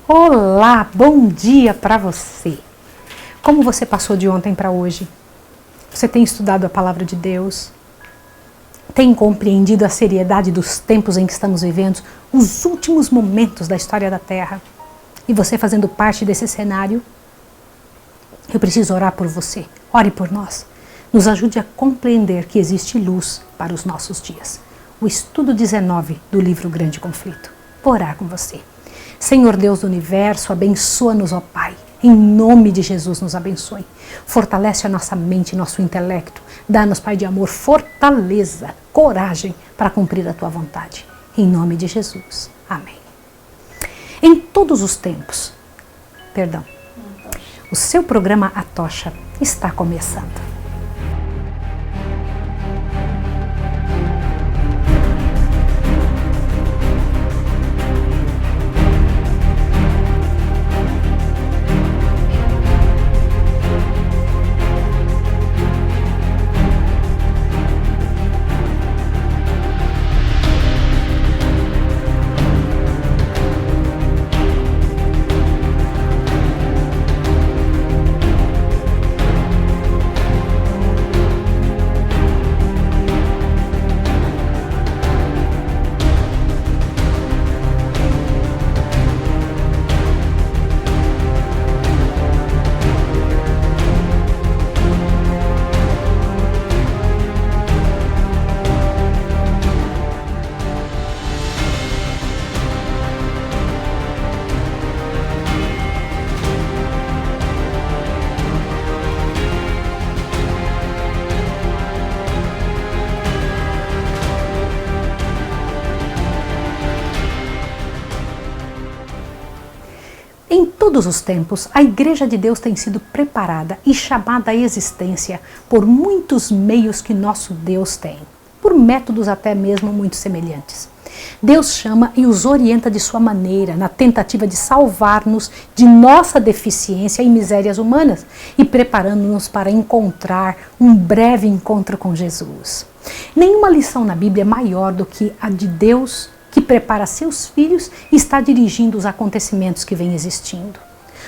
Olá, bom dia para você. Como você passou de ontem para hoje? Você tem estudado a palavra de Deus? Tem compreendido a seriedade dos tempos em que estamos vivendo, os últimos momentos da história da Terra? E você fazendo parte desse cenário? Eu preciso orar por você. Ore por nós. Nos ajude a compreender que existe luz para os nossos dias. O estudo 19 do livro Grande Conflito. Vou orar com você. Senhor Deus do Universo, abençoa-nos, ó Pai. Em nome de Jesus, nos abençoe. Fortalece a nossa mente e nosso intelecto. Dá-nos, Pai de amor, fortaleza, coragem para cumprir a Tua vontade. Em nome de Jesus. Amém. Em todos os tempos, o seu programa A Tocha está começando. Em todos os tempos, a Igreja de Deus tem sido preparada e chamada à existência por muitos meios que nosso Deus tem, por métodos até mesmo muito semelhantes. Deus chama e os orienta de sua maneira, na tentativa de salvar-nos de nossa deficiência e misérias humanas e preparando-nos para encontrar um breve encontro com Jesus. Nenhuma lição na Bíblia é maior do que a de Deus, que prepara seus filhos e está dirigindo os acontecimentos que vêm existindo.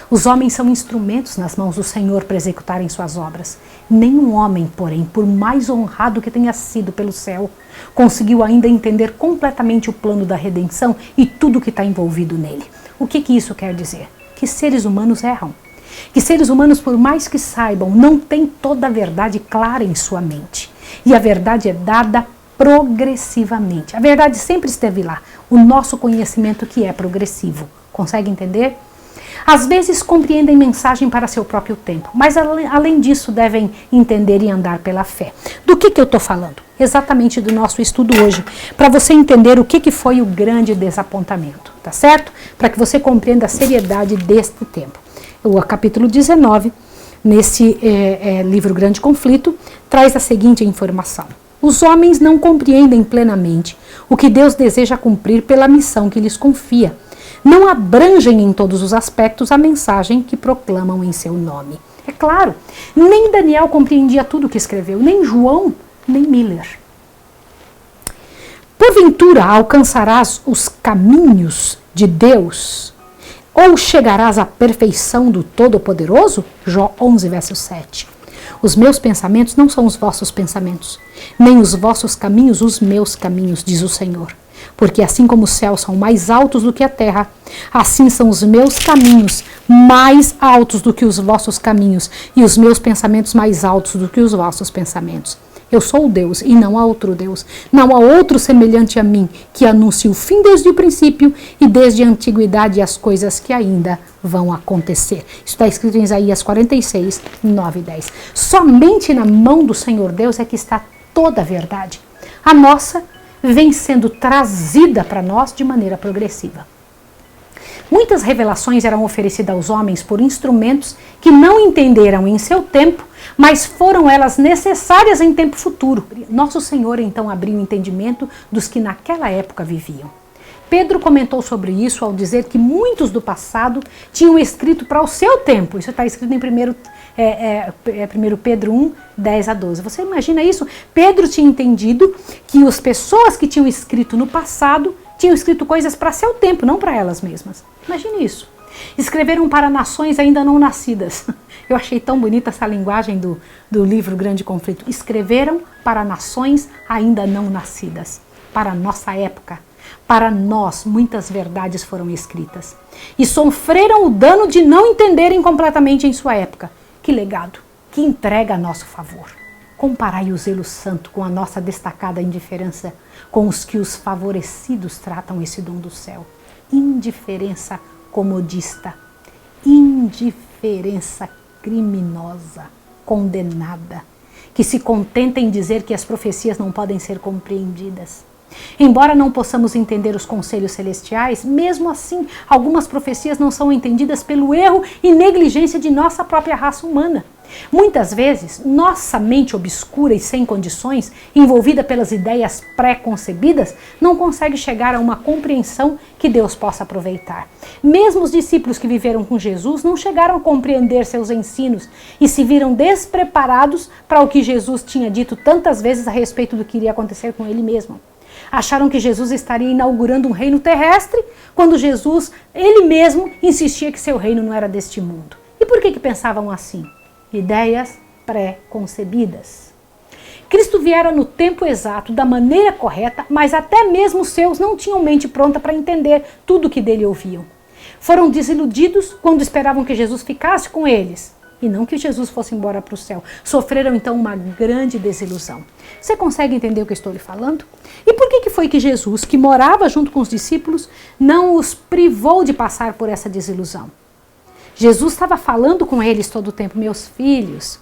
Os homens são instrumentos nas mãos do Senhor para executarem suas obras. Nenhum homem, porém, por mais honrado que tenha sido pelo céu, conseguiu ainda entender completamente o plano da redenção e tudo o que está envolvido nele. O que isso quer dizer? Que seres humanos erram. Que seres humanos, por mais que saibam, não têm toda a verdade clara em sua mente. E a verdade é dada progressivamente. A verdade sempre esteve lá, o nosso conhecimento que é progressivo. Consegue entender? Às vezes compreendem mensagem para seu próprio tempo, mas além disso devem entender e andar pela fé. Do que eu estou falando? Exatamente do nosso estudo hoje, para você entender o que foi o grande desapontamento, tá certo? Para que você compreenda a seriedade deste tempo. O capítulo 19, nesse livro Grande Conflito, traz a seguinte informação. Os homens não compreendem plenamente o que Deus deseja cumprir pela missão que lhes confia. Não abrangem em todos os aspectos a mensagem que proclamam em seu nome. É claro, nem Daniel compreendia tudo o que escreveu, nem João, nem Miller. Porventura alcançarás os caminhos de Deus? Ou chegarás à perfeição do Todo-Poderoso? Jó 11, verso 7. Os meus pensamentos não são os vossos pensamentos, nem os vossos caminhos os meus caminhos, diz o Senhor. Porque assim como os céus são mais altos do que a terra, assim são os meus caminhos mais altos do que os vossos caminhos, e os meus pensamentos mais altos do que os vossos pensamentos. Eu sou o Deus e não há outro Deus. Não há outro semelhante a mim, que anuncie o fim desde o princípio e desde a antiguidade as coisas que ainda vão acontecer. Isso está escrito em Isaías 46, 9 e 10. Somente na mão do Senhor Deus é que está toda a verdade. A nossa vem sendo trazida para nós de maneira progressiva. Muitas revelações eram oferecidas aos homens por instrumentos que não entenderam em seu tempo, mas foram elas necessárias em tempo futuro. Nosso Senhor então abriu o entendimento dos que naquela época viviam. Pedro comentou sobre isso ao dizer que muitos do passado tinham escrito para o seu tempo. Isso está escrito em 1 Pedro 1, 10 a 12. Você imagina isso? Pedro tinha entendido que as pessoas que tinham escrito no passado tinham escrito coisas para seu tempo, não para elas mesmas. Imagine isso. Escreveram para nações ainda não nascidas. Eu achei tão bonita essa linguagem do livro Grande Conflito. Escreveram para nações ainda não nascidas. Para a nossa época. Para nós, muitas verdades foram escritas. E sofreram o dano de não entenderem completamente em sua época. Que legado, que entrega a nosso favor. Comparai o zelo santo com a nossa destacada indiferença, com os que os favorecidos tratam esse dom do céu. Indiferença comodista, indiferença criminosa, condenada, que se contenta em dizer que as profecias não podem ser compreendidas. Embora não possamos entender os conselhos celestiais, mesmo assim, algumas profecias não são entendidas pelo erro e negligência de nossa própria raça humana. Muitas vezes, nossa mente obscura e sem condições, envolvida pelas ideias pré-concebidas, não consegue chegar a uma compreensão que Deus possa aproveitar. Mesmo os discípulos que viveram com Jesus não chegaram a compreender seus ensinos e se viram despreparados para o que Jesus tinha dito tantas vezes a respeito do que iria acontecer com ele mesmo. Acharam que Jesus estaria inaugurando um reino terrestre, quando Jesus, ele mesmo, insistia que seu reino não era deste mundo. E por que pensavam assim? Ideias pré-concebidas. Cristo viera no tempo exato, da maneira correta, mas até mesmo os seus não tinham mente pronta para entender tudo o que dele ouviam. Foram desiludidos quando esperavam que Jesus ficasse com eles, e não que Jesus fosse embora para o céu. Sofreram então uma grande desilusão. Você consegue entender o que eu estou lhe falando? E por que foi que Jesus, que morava junto com os discípulos, não os privou de passar por essa desilusão? Jesus estava falando com eles todo o tempo: meus filhos,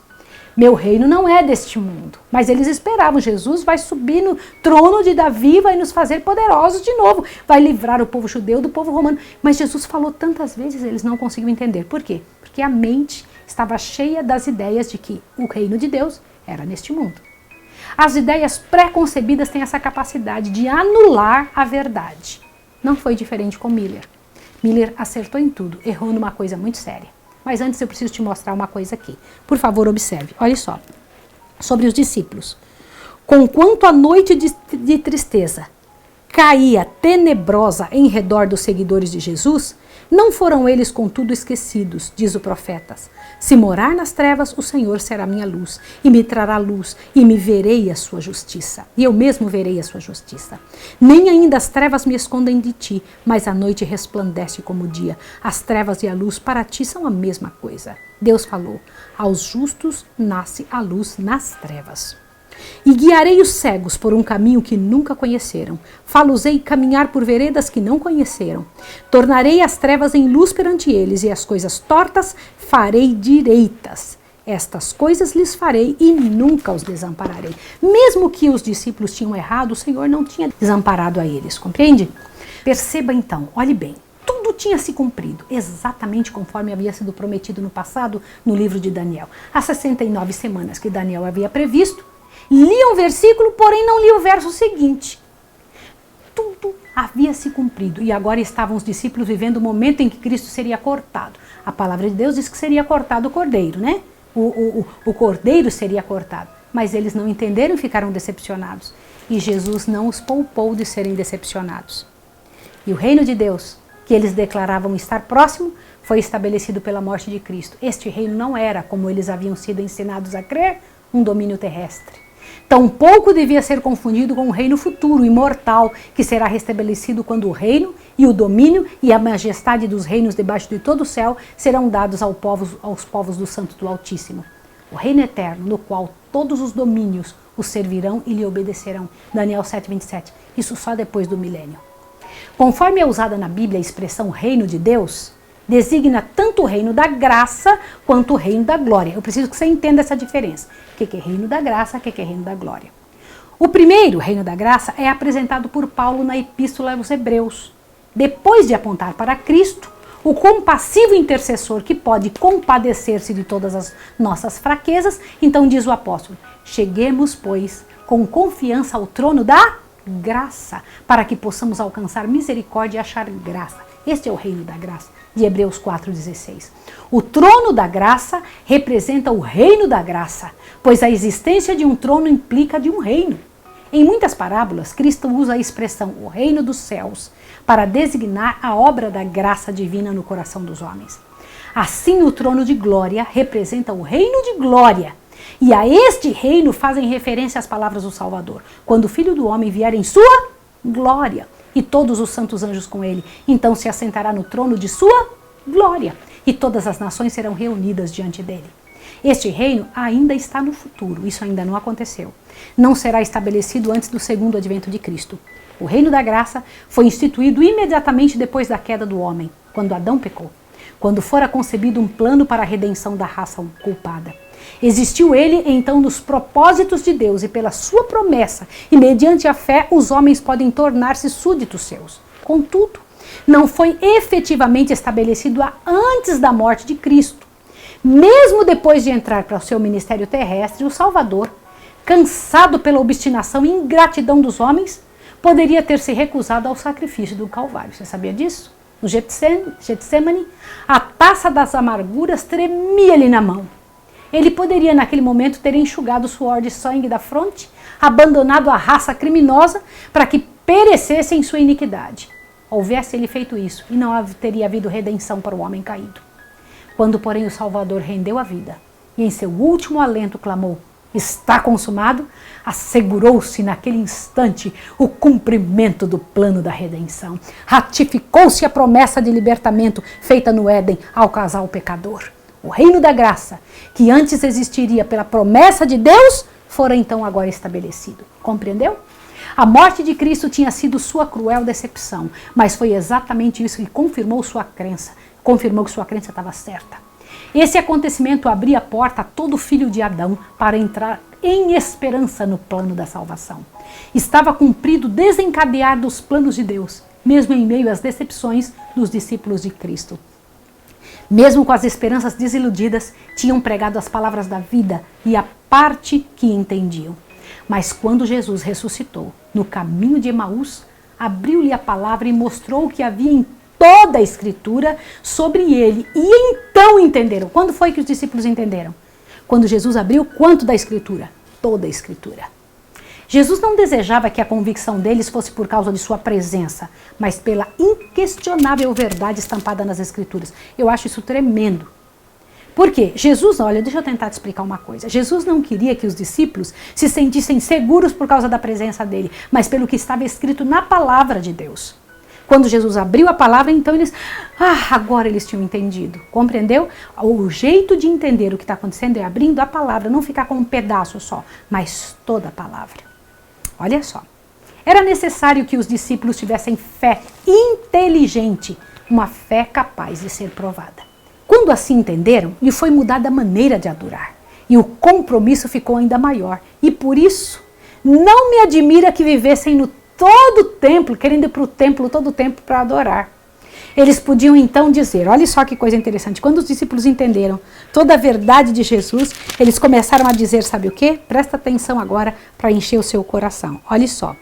meu reino não é deste mundo. Mas eles esperavam: Jesus vai subir no trono de Davi, vai nos fazer poderosos de novo, vai livrar o povo judeu do povo romano. Mas Jesus falou tantas vezes, eles não conseguiam entender. Por quê? Porque a mente estava cheia das ideias de que o reino de Deus era neste mundo. As ideias pré-concebidas têm essa capacidade de anular a verdade. Não foi diferente com Miller. Miller acertou em tudo, errou numa coisa muito séria. Mas antes eu preciso te mostrar uma coisa aqui. Por favor, observe. Olha só. Sobre os discípulos. Conquanto a noite de tristeza caía tenebrosa em redor dos seguidores de Jesus, não foram eles contudo esquecidos, diz o profeta. Se morar nas trevas, o Senhor será minha luz, e me trará luz, e me verei a sua justiça. E eu mesmo verei a sua justiça. Nem ainda as trevas me escondem de ti, mas a noite resplandece como o dia. As trevas e a luz para ti são a mesma coisa. Deus falou: aos justos nasce a luz nas trevas. E guiarei os cegos por um caminho que nunca conheceram. Fá-los-ei caminhar por veredas que não conheceram. Tornarei as trevas em luz perante eles, e as coisas tortas farei direitas. Estas coisas lhes farei e nunca os desampararei. Mesmo que os discípulos tinham errado, o Senhor não tinha desamparado a eles, compreende? Perceba então, olhe bem. Tudo tinha se cumprido, exatamente conforme havia sido prometido no passado, no livro de Daniel. As 69 semanas que Daniel havia previsto, lia um versículo, porém não lia o verso seguinte. Tudo havia se cumprido e agora estavam os discípulos vivendo o momento em que Cristo seria cortado. A palavra de Deus diz que seria cortado o cordeiro, né? O cordeiro seria cortado. Mas eles não entenderam e ficaram decepcionados. E Jesus não os poupou de serem decepcionados. E o reino de Deus, que eles declaravam estar próximo, foi estabelecido pela morte de Cristo. Este reino não era, como eles haviam sido ensinados a crer, um domínio terrestre. Tampouco devia ser confundido com o reino futuro, imortal, que será restabelecido quando o reino e o domínio e a majestade dos reinos debaixo de todo o céu serão dados aos povos dos santos do Altíssimo. O reino eterno, no qual todos os domínios o servirão e lhe obedecerão. Daniel 7:27. Isso só depois do milênio. Conforme é usada na Bíblia a expressão reino de Deus, designa tanto o reino da graça quanto o reino da glória. Eu preciso que você entenda essa diferença. O que é reino da graça, o que é reino da glória. O primeiro, reino da graça, é apresentado por Paulo na Epístola aos Hebreus. Depois de apontar para Cristo, o compassivo intercessor que pode compadecer-se de todas as nossas fraquezas, então diz o apóstolo: cheguemos, pois, com confiança ao trono da graça, para que possamos alcançar misericórdia e achar graça. Este é o reino da graça, de Hebreus 4,16. O trono da graça representa o reino da graça, pois a existência de um trono implica de um reino. Em muitas parábolas, Cristo usa a expressão o reino dos céus para designar a obra da graça divina no coração dos homens. Assim, o trono de glória representa o reino de glória. E a este reino fazem referência às palavras do Salvador. Quando o Filho do Homem vier em sua glória e todos os santos anjos com ele, então se assentará no trono de sua glória e todas as nações serão reunidas diante dele. Este reino ainda está no futuro, isso ainda não aconteceu. Não será estabelecido antes do segundo advento de Cristo. O reino da graça foi instituído imediatamente depois da queda do homem, quando Adão pecou, quando fora concebido um plano para a redenção da raça culpada. Existiu ele, então, nos propósitos de Deus e pela sua promessa, e mediante a fé os homens podem tornar-se súditos seus. Contudo, não foi efetivamente estabelecido antes da morte de Cristo. Mesmo depois de entrar para o seu ministério terrestre, o Salvador, cansado pela obstinação e ingratidão dos homens, poderia ter se recusado ao sacrifício do Calvário. Você sabia disso? No Getsemane, a taça das amarguras tremia-lhe na mão. Ele poderia, naquele momento, ter enxugado o suor de sangue da fronte, abandonado a raça criminosa para que perecesse em sua iniquidade. Houvesse ele feito isso, e não teria havido redenção para o homem caído. Quando, porém, o Salvador rendeu a vida, e em seu último alento clamou, está consumado, assegurou-se naquele instante o cumprimento do plano da redenção. Ratificou-se a promessa de libertamento feita no Éden ao casal pecador. O reino da graça, que antes existiria pela promessa de Deus, fora então agora estabelecido. Compreendeu? A morte de Cristo tinha sido sua cruel decepção, mas foi exatamente isso que confirmou sua crença, confirmou que sua crença estava certa. Esse acontecimento abria a porta a todo filho de Adão para entrar em esperança no plano da salvação. Estava cumprido desencadear dos planos de Deus, mesmo em meio às decepções dos discípulos de Cristo. Mesmo com as esperanças desiludidas, tinham pregado as palavras da vida e a parte que entendiam. Mas quando Jesus ressuscitou, no caminho de Emaús, abriu-lhe a palavra e mostrou o que havia em toda a Escritura sobre ele. E então entenderam. Quando foi que os discípulos entenderam? Quando Jesus abriu quanto da Escritura? Toda a Escritura. Jesus não desejava que a convicção deles fosse por causa de sua presença, mas pela inquestionável verdade estampada nas Escrituras. Eu acho isso tremendo. Por quê? Jesus, olha, deixa eu tentar te explicar uma coisa. Jesus não queria que os discípulos se sentissem seguros por causa da presença dele, mas pelo que estava escrito na palavra de Deus. Quando Jesus abriu a palavra, então eles, agora eles tinham entendido. Compreendeu? O jeito de entender o que está acontecendo é abrindo a palavra, não ficar com um pedaço só, mas toda a palavra. Olha só. Era necessário que os discípulos tivessem fé inteligente, uma fé capaz de ser provada. Quando assim entenderam, lhe foi mudada a maneira de adorar. E o compromisso ficou ainda maior. E por isso, não me admira que vivessem no todo o templo, querendo ir para o templo todo o tempo para adorar. Eles podiam então dizer, olha só que coisa interessante, quando os discípulos entenderam toda a verdade de Jesus, eles começaram a dizer, sabe o quê? Presta atenção agora para encher o seu coração. Olha só.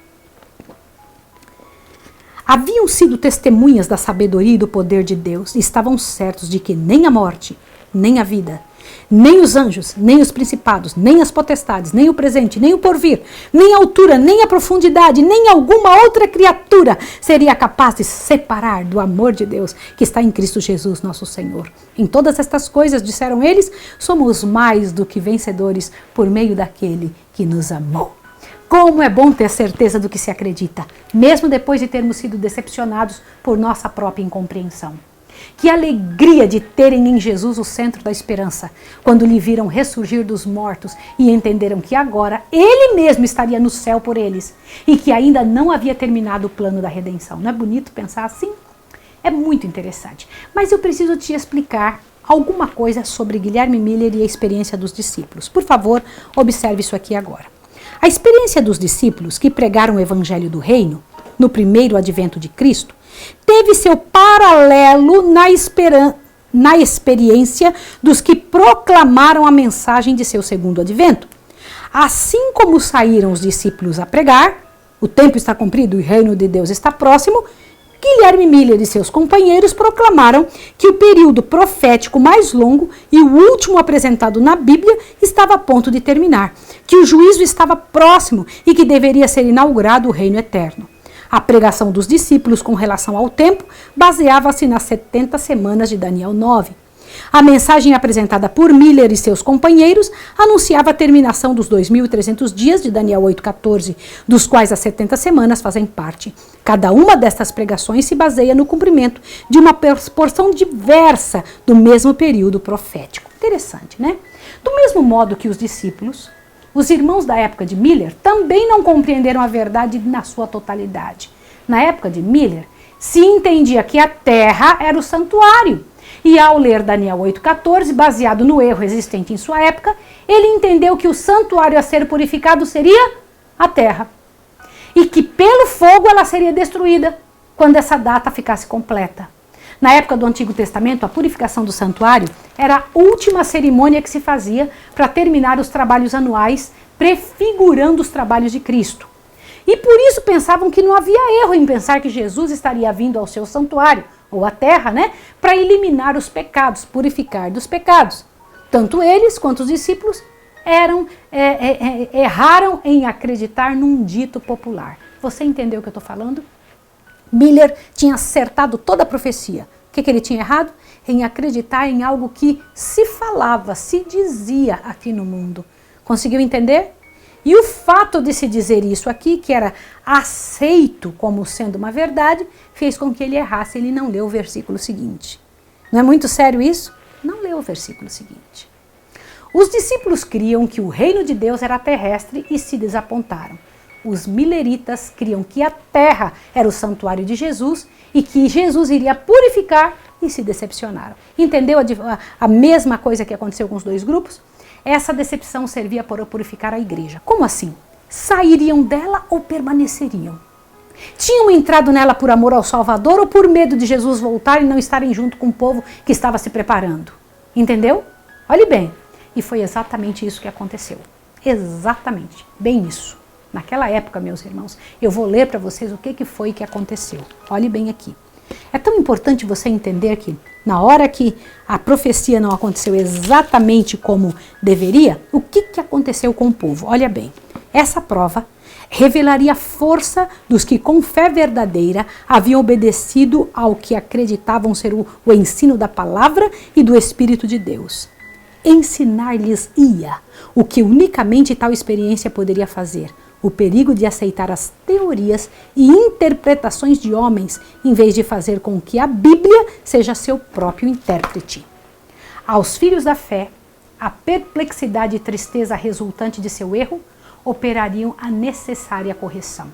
Haviam sido testemunhas da sabedoria e do poder de Deus e estavam certos de que nem a morte, nem a vida, nem os anjos, nem os principados, nem as potestades, nem o presente, nem o porvir, nem a altura, nem a profundidade, nem alguma outra criatura seria capaz de separar do amor de Deus que está em Cristo Jesus, nosso Senhor. Em todas estas coisas, disseram eles, somos mais do que vencedores por meio daquele que nos amou. Como é bom ter certeza do que se acredita, mesmo depois de termos sido decepcionados por nossa própria incompreensão. Que alegria de terem em Jesus o centro da esperança, quando lhe viram ressurgir dos mortos e entenderam que agora ele mesmo estaria no céu por eles e que ainda não havia terminado o plano da redenção. Não é bonito pensar assim? É muito interessante. Mas eu preciso te explicar alguma coisa sobre Guilherme Miller e a experiência dos discípulos. Por favor, observe isso aqui agora. A experiência dos discípulos que pregaram o Evangelho do Reino, no primeiro advento de Cristo, teve seu paralelo na experiência dos que proclamaram a mensagem de seu segundo advento. Assim como saíram os discípulos a pregar, o tempo está cumprido e o reino de Deus está próximo, Guilherme Miller e seus companheiros proclamaram que o período profético mais longo e o último apresentado na Bíblia estava a ponto de terminar, que o juízo estava próximo e que deveria ser inaugurado o reino eterno. A pregação dos discípulos com relação ao tempo baseava-se nas 70 semanas de Daniel 9. A mensagem apresentada por Miller e seus companheiros anunciava a terminação dos 2.300 dias de Daniel 8,14, dos quais as 70 semanas fazem parte. Cada uma destas pregações se baseia no cumprimento de uma porção diversa do mesmo período profético. Interessante, né? Do mesmo modo que os discípulos, os irmãos da época de Miller também não compreenderam a verdade na sua totalidade. Na época de Miller, se entendia que a terra era o santuário. E ao ler Daniel 8,14, baseado no erro existente em sua época, ele entendeu que o santuário a ser purificado seria a terra. E que pelo fogo ela seria destruída quando essa data ficasse completa. Na época do Antigo Testamento, a purificação do santuário era a última cerimônia que se fazia para terminar os trabalhos anuais, prefigurando os trabalhos de Cristo. E por isso pensavam que não havia erro em pensar que Jesus estaria vindo ao seu santuário, ou à terra, né, para eliminar os pecados, purificar dos pecados. Tanto eles quanto os discípulos erraram em acreditar num dito popular. Você entendeu o que eu estou falando? Miller tinha acertado toda a profecia. O que ele tinha errado? Em acreditar em algo que se falava, se dizia aqui no mundo. Conseguiu entender? E o fato de se dizer isso aqui, que era aceito como sendo uma verdade, fez com que ele errasse. Ele não leu o versículo seguinte. Não é muito sério isso? Não leu o versículo seguinte. Os discípulos criam que o reino de Deus era terrestre e se desapontaram. Os mileritas criam que a terra era o santuário de Jesus e que Jesus iria purificar e se decepcionaram. Entendeu a mesma coisa que aconteceu com os dois grupos? Essa decepção servia para purificar a igreja. Como assim? Sairiam dela ou permaneceriam? Tinham entrado nela por amor ao Salvador ou por medo de Jesus voltar e não estarem junto com o povo que estava se preparando? Entendeu? Olhe bem. E foi exatamente isso que aconteceu. Exatamente. Bem isso. Naquela época, meus irmãos, eu vou ler para vocês o que foi que aconteceu. Olhe bem aqui. É tão importante você entender que, na hora que a profecia não aconteceu exatamente como deveria, o que aconteceu com o povo? Olha bem, essa prova revelaria a força dos que com fé verdadeira haviam obedecido ao que acreditavam ser o ensino da palavra e do Espírito de Deus. Ensinar-lhes-ia o que unicamente tal experiência poderia fazer, o perigo de aceitar as teorias e interpretações de homens, em vez de fazer com que a Bíblia seja seu próprio intérprete. Aos filhos da fé, a perplexidade e tristeza resultante de seu erro operariam a necessária correção.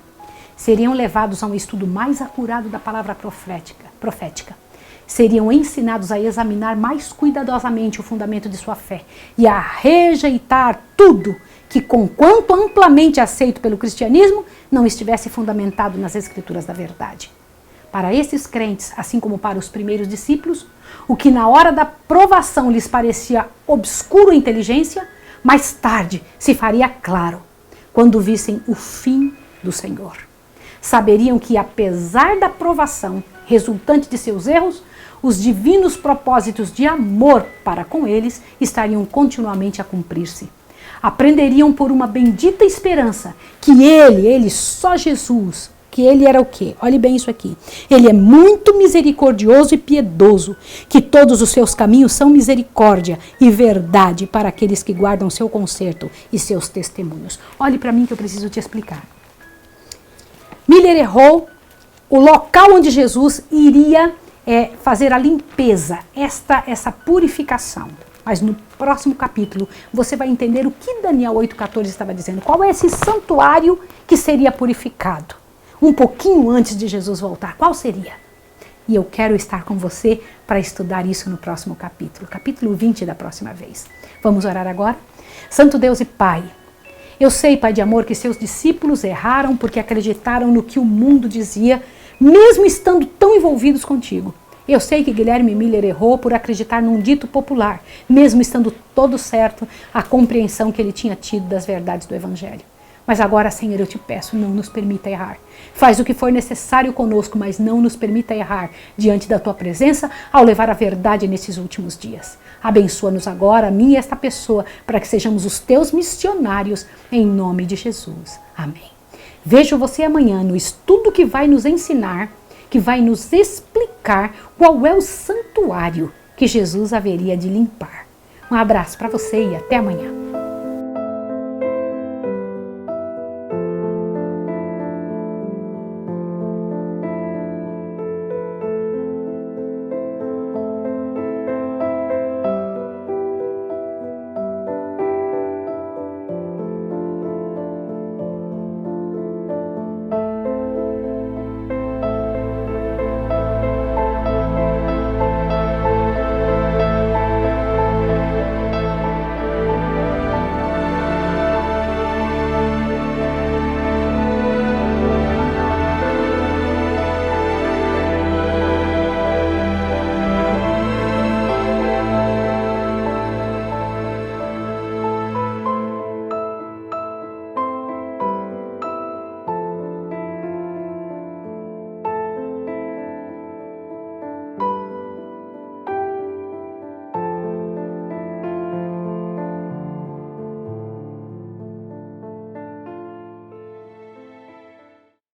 Seriam levados a um estudo mais acurado da palavra profética. Seriam ensinados a examinar mais cuidadosamente o fundamento de sua fé e a rejeitar tudo que, conquanto amplamente aceito pelo cristianismo, não estivesse fundamentado nas escrituras da verdade. Para esses crentes, assim como para os primeiros discípulos, o que na hora da provação lhes parecia obscuro à inteligência, mais tarde se faria claro, quando vissem o fim do Senhor. Saberiam que, apesar da provação resultante de seus erros, os divinos propósitos de amor para com eles estariam continuamente a cumprir-se. Aprenderiam por uma bendita esperança que ele, só Jesus, que ele era o quê? Olhe bem isso aqui. Ele é muito misericordioso e piedoso, que todos os seus caminhos são misericórdia e verdade para aqueles que guardam seu conserto e seus testemunhos. Olhe para mim que eu preciso te explicar. Miller errou o local onde Jesus iria fazer a limpeza, essa purificação. Mas no próximo capítulo você vai entender o que Daniel 8,14 estava dizendo. Qual é esse santuário que seria purificado? Um pouquinho antes de Jesus voltar. Qual seria? E eu quero estar com você para estudar isso no próximo capítulo. Capítulo 20 da próxima vez. Vamos orar agora? Santo Deus e Pai, eu sei, Pai de amor, que seus discípulos erraram porque acreditaram no que o mundo dizia, mesmo estando tão envolvidos contigo. Eu sei que Guilherme Miller errou por acreditar num dito popular, mesmo estando todo certo a compreensão que ele tinha tido das verdades do Evangelho. Mas agora, Senhor, eu te peço, não nos permita errar. Faz o que for necessário conosco, mas não nos permita errar diante da tua presença ao levar a verdade nesses últimos dias. Abençoa-nos agora, a mim e esta pessoa, para que sejamos os teus missionários, em nome de Jesus. Amém. Vejo você amanhã no estudo que vai nos ensinar, que vai nos explicar qual é o santuário que Jesus haveria de limpar. Um abraço para você e até amanhã.